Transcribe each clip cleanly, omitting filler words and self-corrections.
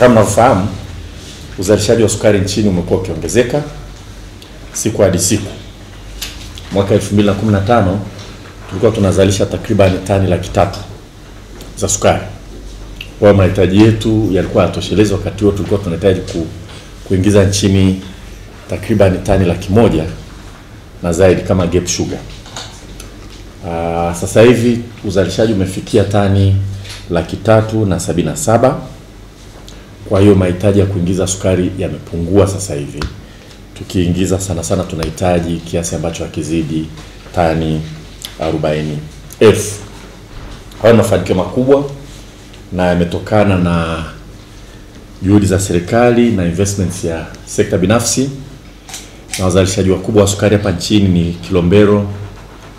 Kama mnafahamu, uzalishaji wa sukari nchini umekuwa ukiongezeka siku hadi siku. Mwaka 2015 tulikuwa tunazalisha takriban tani 300,000 za sukari. Kwa mahitaji yetu yalikuwa yatosheleza. Wakati huo tulikuwa tunahitaji kuingiza nchini takriban tani 100,000 na zaidi kama gap sugar. Sasa hivi uzalishaji umefikia tani 377,000. Kwa hiyo mahitaji ya kuingiza sukari yamepungua sasa hivi. Tukiingiza sana sana tunahitaji kiasi ambacho hakizidi tani 40,000. Hayo mafanikio makubwa na yametokana na juhudi za serikali na investments ya sekta binafsi. Na wazalishaji wakubwa wa sukari hapa nchini ni Kilombero,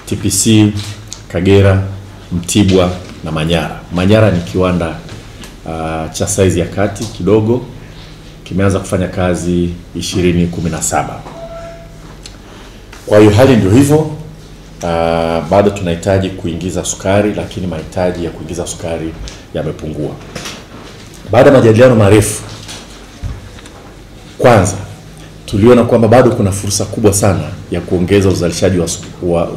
TPC, Kagera, Mtibwa na Manyara. Manyara ni kiwanda cha size ya kati kidogo, kimeanza kufanya kazi 2017. Kwa hiyo hali ndio hivyo. Bado tunahitaji kuingiza sukari, lakini mahitaji ya kuingiza sukari yamepungua. Baada ya majadiliano marefu, kwanza tuliona kwamba bado kuna fursa kubwa sana ya kuongeza uzalishaji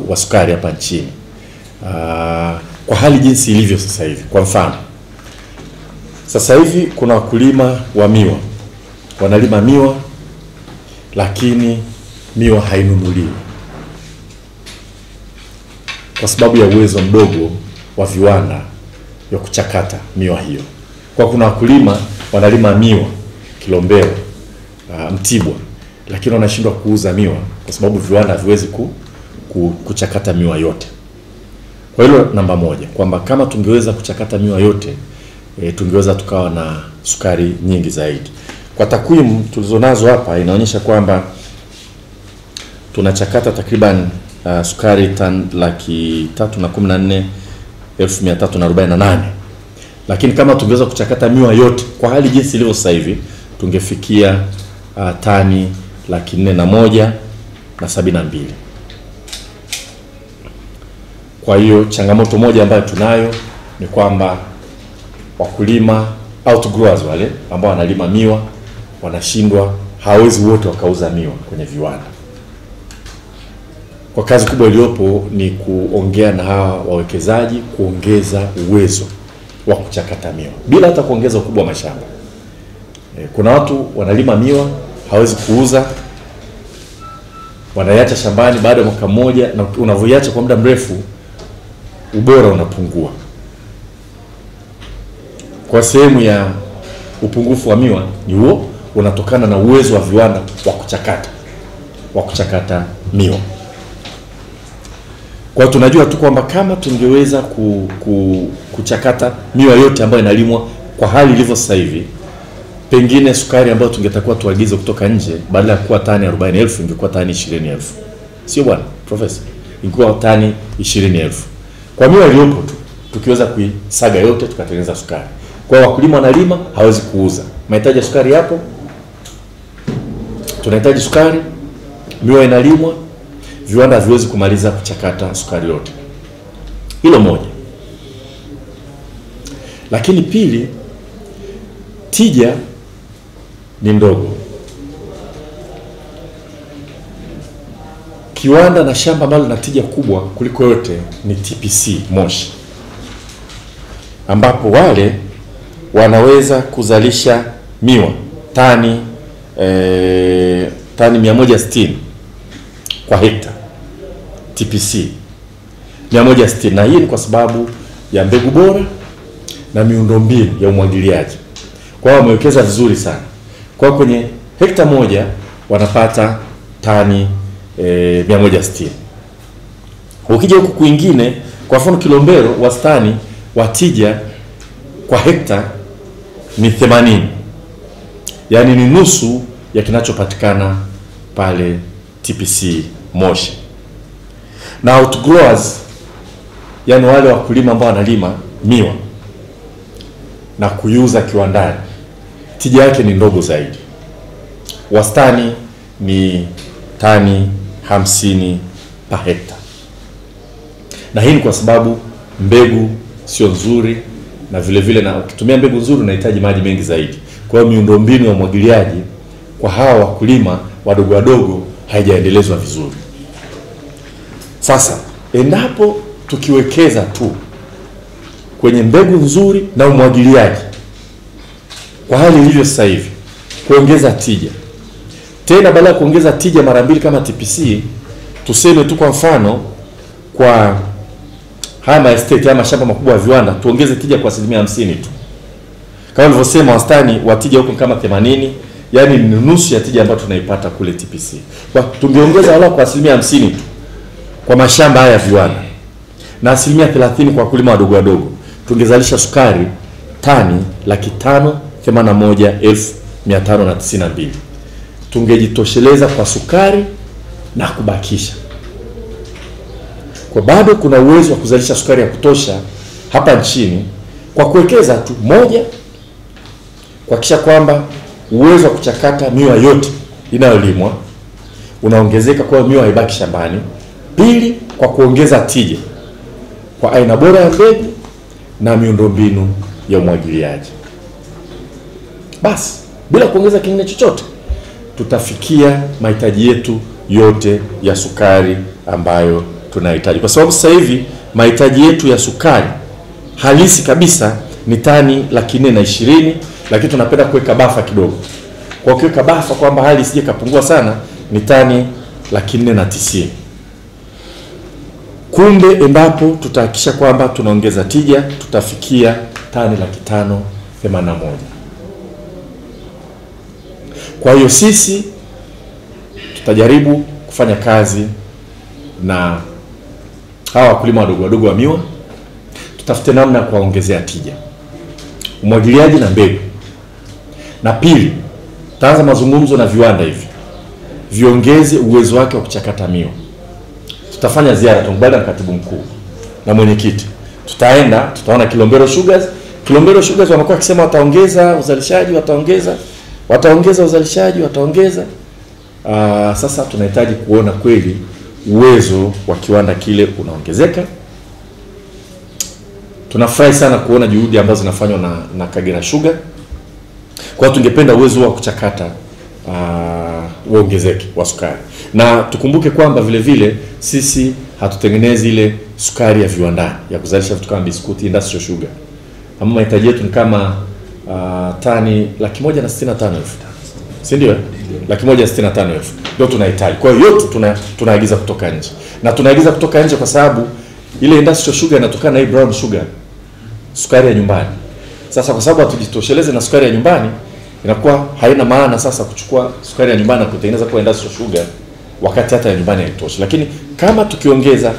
wa sukari hapa nchini. Kwa hali jinsi ilivyo sasa hivi. Kwa mfano, sasa hivi kuna wakulima wa miwa wanalima miwa, lakini miwa hainunuliwi kwa sababu ya uwezo mdogo wa viwanda vya kuchakata miwa hiyo. Kwa kuna wakulima wanalima miwa Kilombero, Mtibwa, lakini wanashindwa kuuza miwa kwa sababu viwanda haviwezi kuchakata miwa yote. Kwa hilo namba moja, kwamba kama tungeweza kuchakata miwa yote, tungeweza tukawa na sukari nyingi zaidi. Kwa takwimu tulizonazo hapa inaonyesha kwamba tunachakata takriban sukari tani 314,348. Lakini kama tungeweza kuchakata miwa yote kwa hali jinsi ilivyo sasa hivi, tungefikia tani 401,072. Kwa hiyo changamoto moja ambayo tunayo ni kwamba wakulima outgrowers wale ambao wanalima miwa wanashindwa, hawezi wote wakauza miwa kwenye viwanda. Kwa kazi kubwa iliyopo ni kuongea na hawa wawekezaji kuongeza uwezo wa kuchakata miwa bila hata kuongeza ukubwa wa mashamba. Kuna watu wanalima miwa hawezi kuuza, wanaiacha shambani baada ya mwaka mmoja, na unavyoiacha kwa muda mrefu ubora unapungua. Kwa sehemu ya upungufu wa miwa ni huo unatokana na uwezo wa viwanda wa kuchakata miwa. Kwa tunajua tu kwamba kama tungeweza kuchakata miwa yote ambayo inalimwa kwa hali ilivyo sasa hivi, pengine sukari ambayo tungetakuwa tuagize kutoka nje badala ya kuwa tani 40,000 ingekuwa tani 20,000. Sio bwana profesa? Ingekuwa tani 20,000. Kwa miwa iliyopo tu tukiweza kuisaga yote tukatengeneza sukari. Kwa wakulima wanalima hawezi kuuza. Mahitaji ya sukari hapo. Tunahitaji sukari, miwa inalimwa, viwanda haviwezi kumaliza kuchakata sukari yote. Hilo moja. Lakini pili, tija ni ndogo. Kiwanda na shamba ambalo lina tija kubwa kuliko yote ni TPC Moshi, ambapo wale wanaweza kuzalisha miwa tani 160 kwa hekta. TPC 160, na hii ni kwa sababu ya mbegu bora na miundombinu ya umwagiliaji. Kwa hiyo wamewekeza vizuri sana. Kwa kwenye hekta moja wanapata tani 160. Ukija huku kwingine, kwa mfano Kilombero, wastani wa tija kwa hekta ni 80. Yaani ni nusu ya kinachopatikana pale TPC Moshi. Na outgrowers, yani wale wakulima ambao wanalima miwa na kuiuza kiwandani, tija yake ni ndogo zaidi. Wastani ni tani 50 per hekta. Na hii ni kwa sababu mbegu sio nzuri, na vile vile na ukitumia mbegu nzuri unahitaji maji mengi zaidi. Kwa hiyo miundombinu ya umwagiliaji kwa hawa wakulima wadogo wadogo haijaendelezwa vizuri. Sasa endapo tukiwekeza tu kwenye mbegu nzuri na umwagiliaji kwa hali ilivyo sasa hivi, kuongeza tija. Tena badala ya kuongeza tija mara mbili kama TPC, tuseme tu kwa mfano kwa haya estate haya mashamba makubwa ya viwanda tuongeze tija kwa 50% tu. Kama nilivyosema wastani wa tija huko kama 80, yani ni nusu ya tija ambayo tunaipata kule TPC. Kwa tungeongeza wala kwa 50% tu kwa mashamba haya ya viwanda na 30% kwa wakulima wadogo wadogo, tungezalisha sukari tani 581,592. Tungejitosheleza kwa sukari na kubakisha. Kwa bado kuna uwezo wa kuzalisha sukari ya kutosha hapa nchini kwa kuwekeza tu: moja, kuhakikisha kwamba uwezo wa kuchakata miwa yote inayolimwa unaongezeka, kwa miwa haibaki shambani; pili, kwa kuongeza tija kwa aina bora ya mbegu na miundombinu ya umwagiliaji. Basi bila kuongeza kingine chochote tutafikia mahitaji yetu yote ya sukari ambayo tunahitaji. Kwa sababu sasa hivi mahitaji yetu ya sukari halisi kabisa ni tani 420, lakini tunapenda kuweka bafa kidogo. Kwa kuweka bafa kwamba hali isije kapungua sana, ni tani 490. Kumbe endapo tutahakikisha kwamba tunaongeza tija, tutafikia tani 581. Kwa hiyo sisi tutajaribu kufanya kazi na hawa wakulima wadogo wadogo wa miwa, tutafute namna ya kuwaongezea tija, umwagiliaji na mbegu. Na pili, tutaanza mazungumzo na viwanda hivi viongeze uwezo wake wa kuchakata miwa. Tutafanya ziara, tutakubaliana na katibu mkuu na mwenyekiti. Tutaenda, tutaona Kilombero Sugars. Kilombero Sugars wamekuwa wakisema wataongeza uzalishaji, wataongeza uzalishaji. Sasa tunahitaji kuona kweli uwezo wa kiwanda kile unaongezeka. Tunafurahi sana kuona juhudi ambazo zinafanywa na Kagera Sugar. Kwa hiyo tungependa uwezo wa kuchakata uongezeke wa sukari. Na tukumbuke kwamba vile vile sisi hatutengenezi ile sukari ya viwandani ya kuzalisha vitu kama biskuti, industrial sugar. Ama mahitaji yetu ni kama tani 165,000. Si ndio? 165,000 ndio tunahitaji. Kwa hiyo yote tunaagiza kutoka nje. Na tunaagiza kutoka nje kwa sababu ile industrial sugar inatokana na hii brown sugar, sukari ya nyumbani. Sasa kwa sababu hatujitosheleze na sukari ya nyumbani, inakuwa haina maana sasa kuchukua sukari ya nyumbani na kutengeneza kwa industrial sugar wakati hata ya nyumbani haitoshi. Lakini kama tukiongeza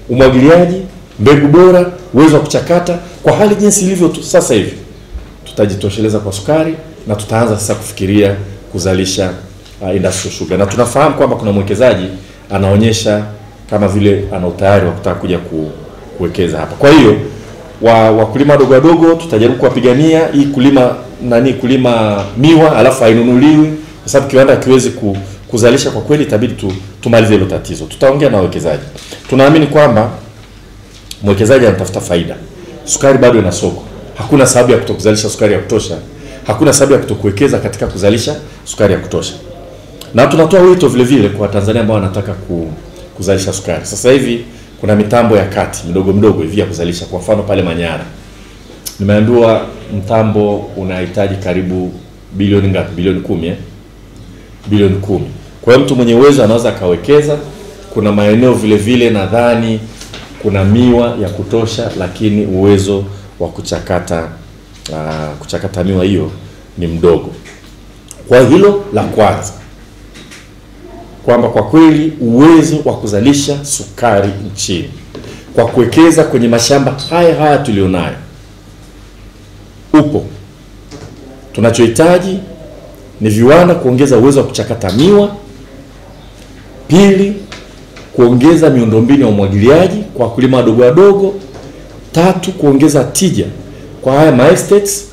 umwagiliaji, mbegu bora, uwezo wa kuchakata kwa hali jinsi ilivyo sasa hivi, tutajitosheleza kwa sukari na tutaanza sasa kufikiria kuzalisha industrial sugar. Na tunafahamu kwamba kuna mwekezaji anaonyesha kama vile ana utayari wa kutaka kuja kuwekeza hapa. Kwa hiyo wakulima wadogo wadogo tutajaribu kuwapigania hii kulima miwa alafu hainunuliwi, kwa sababu kiwanda kiwezi kuzalisha kwa kweli, itabidi tumalize hilo tatizo. Tutaongea na wawekezaji. Tunaamini kwamba mwekezaji anatafuta faida. Sukari bado ina soko. Hakuna sababu ya kutokuzalisha sukari ya kutosha. Hakuna sababu ya kutokuwekeza katika kuzalisha sukari ya kutosha. Na tunatoa wito vile vile kwa Tanzania ambao wanataka kuzalisha sukari. Sasa hivi kuna mitambo ya kati midogo hivi ya kuzalisha. Kwa mfano pale Manyara nimeambiwa mtambo unahitaji karibu bilioni ngapi? Bilioni 10 bilioni 10. Kwa hiyo mtu mwenye uwezo anaweza akawekeza. Kuna maeneo vile vile nadhani kuna miwa ya kutosha, lakini uwezo wa kuchakata miwa hiyo ni mdogo. Kwa hilo la kwanza, kwamba kwa kweli uwezo wa kuzalisha sukari nchini kwa kuwekeza kwenye mashamba haya tulionayo upo. Tunachohitaji ni viwanda kuongeza uwezo wa kuchakata miwa. Pili, kuongeza miundombinu ya umwagiliaji kwa wakulima wadogo wadogo. Tatu, kuongeza tija kwa haya estates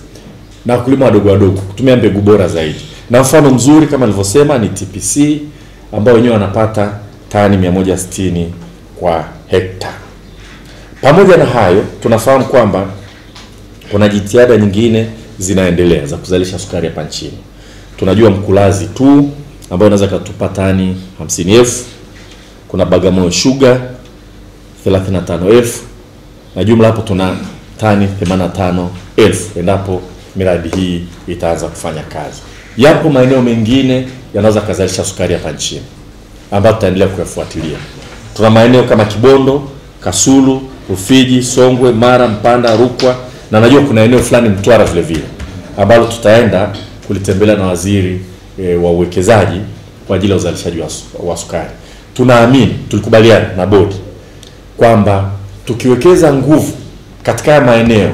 na wakulima wadogo wadogo, kutumia mbegu bora zaidi. Na mfano mzuri kama nilivyosema ni TPC ambao wenyewe wanapata tani 160 kwa hekta. Pamoja na hayo, tunafahamu kwamba kuna jitihada nyingine zinaendelea za kuzalisha sukari hapa nchini. Tunajua Mkulazi tu ambayo inaweza kutupa tani 50,000, kuna Bagamoyo Sugar 35,000, na jumla hapo tuna tani 85,000 endapo miradi hii itaanza kufanya kazi. Yapo maeneo mengine yanaweza kuzalisha sukari hapa nchini ambayo tutaendelea kuyafuatilia. Tuna maeneo kama Kibondo, Kasulu, Rufiji, Songwe, Mara, Mpanda, Rukwa, na najua kuna eneo fulani Mtwara vile vile ambalo tutaenda kulitembelea na waziri wa uwekezaji kwa ajili ya uzalishaji wa sukari. Tunaamini, tulikubaliana na bodi kwamba tukiwekeza nguvu katika maeneo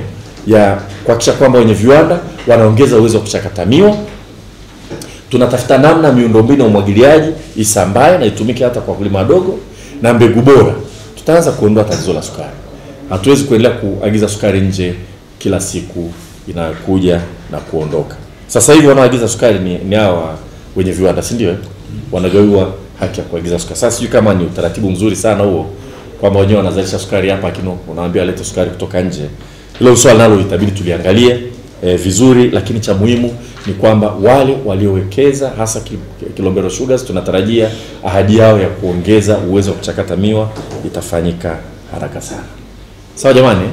ya kuhakikisha kwamba wenye viwanda wanaongeza uwezo wa kuchakata miwa, tunatafuta namna miundombinu ya umwagiliaji isambae na itumike hata kwa wakulima wadogo, na mbegu bora, tutaanza kuondoa tatizo la sukari. Hatuwezi kuendelea kuagiza sukari nje kila siku inakuja na kuondoka. Sasa hivi wanaoagiza sukari ni hawa wenye viwanda, si ndio? Wanagawiwa haki ya kuagiza sukari. Sasa sijui kama ni utaratibu mzuri sana huo kwamba wenyewe wanazalisha sukari hapa, lakini unawaambia alete sukari kutoka nje. Hilo swali nalo itabidi tuliangalie vizuri, lakini cha muhimu ni kwamba wale waliowekeza hasa Kilombero Sugars, tunatarajia ahadi yao ya kuongeza uwezo wa kuchakata miwa itafanyika haraka sana. Sawa jamani,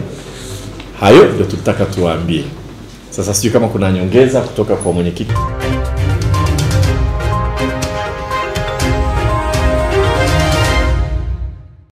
hayo ndio tulitaka tuwaambie. Sasa sijui kama kuna nyongeza kutoka kwa mwenyekiti.